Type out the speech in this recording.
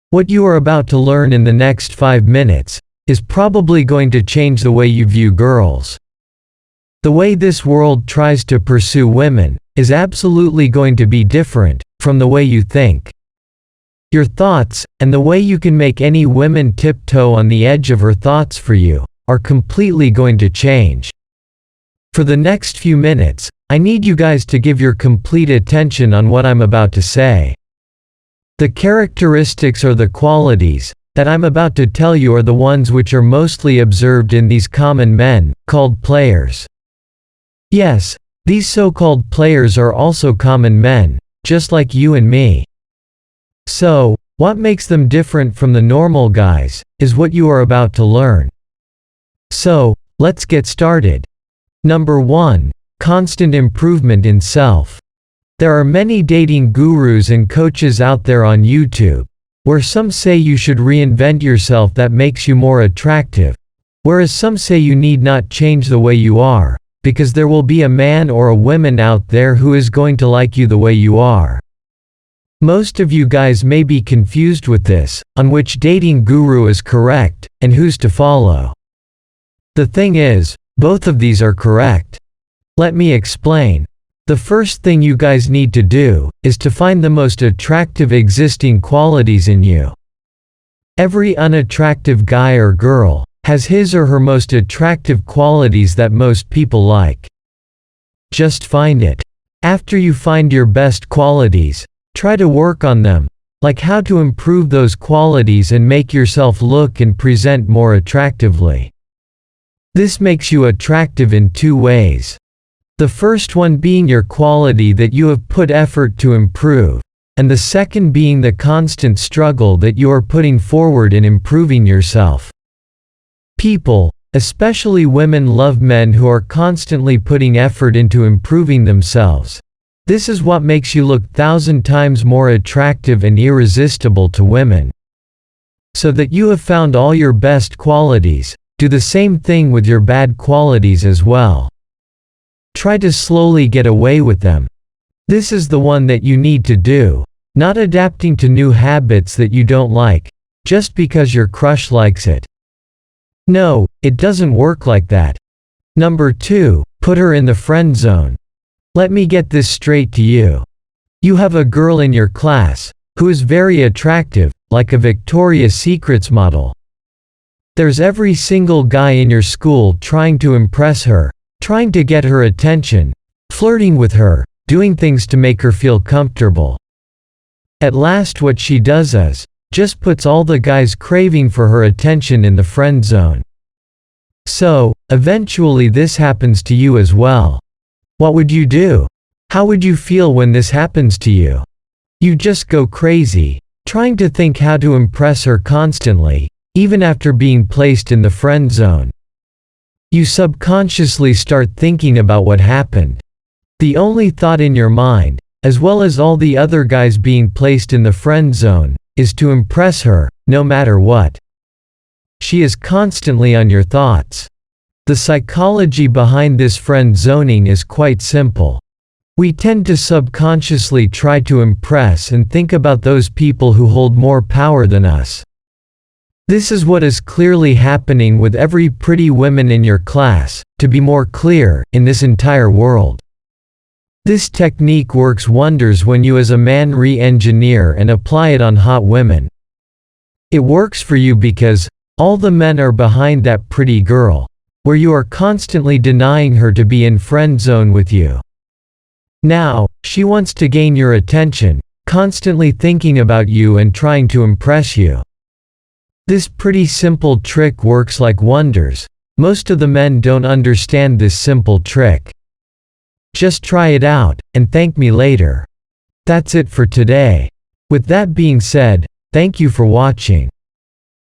What you are about to learn in the next 5 minutes is probably going to change the way you view girls. The way this world tries to pursue women is absolutely going to be different from the way you think. Your thoughts, and the way you can make any woman tiptoe on the edge of her thoughts for you, are completely going to change. For the next few minutes, I need you guys to give your complete attention on what I'm about to say. The characteristics or the qualities that I'm about to tell you are the ones which are mostly observed in these common men, called players. Yes, these so-called players are also common men, just like you and me. So, what makes them different from the normal guys, is what you are about to learn. So, let's get started. Number 1. Constant improvement in self. There are many dating gurus and coaches out there on YouTube, where some say you should reinvent yourself that makes you more attractive, whereas some say you need not change the way you are, because there will be a man or a woman out there who is going to like you the way you are. Most of you guys may be confused with this, on which dating guru is correct, and who's to follow. The thing is, both of these are correct. Let me explain. The first thing you guys need to do is to find the most attractive existing qualities in you. Every unattractive guy or girl has his or her most attractive qualities that most people like. Just find it. After you find your best qualities, try to work on them, like how to improve those qualities and make yourself look and present more attractively. This makes you attractive in 2 ways. The first one being your quality that you have put effort to improve, and the second being the constant struggle that you are putting forward in improving yourself. People, especially women, love men who are constantly putting effort into improving themselves. This is what makes you look 1,000 times more attractive and irresistible to women. So that you have found all your best qualities, do the same thing with your bad qualities as well. Try to slowly get away with them. This is the one that you need to do, not adapting to new habits that you don't like, just because your crush likes it. No, it doesn't work like that. Number 2, put her in the friend zone. Let me get this straight to you. You have a girl in your class, who is very attractive, like a Victoria's Secrets model. There's every single guy in your school trying to impress her, trying to get her attention, flirting with her, doing things to make her feel comfortable. At last what she does is, just puts all the guys craving for her attention in the friend zone. So, eventually this happens to you as well. What would you do? How would you feel when this happens to you? You just go crazy, trying to think how to impress her constantly, even after being placed in the friend zone. You subconsciously start thinking about what happened. The only thought in your mind, as well as all the other guys being placed in the friend zone, is to impress her, no matter what. She is constantly on your thoughts. The psychology behind this friend zoning is quite simple. We tend to subconsciously try to impress and think about those people who hold more power than us. This is what is clearly happening with every pretty woman in your class, to be more clear, in this entire world. This technique works wonders when you as a man re-engineer and apply it on hot women. It works for you because all the men are behind that pretty girl, where you are constantly denying her to be in friend zone with you. Now, she wants to gain your attention, constantly thinking about you and trying to impress you. This pretty simple trick works like wonders. Most of the men don't understand this simple trick. Just try it out, and thank me later. That's it for today. With that being said, thank you for watching.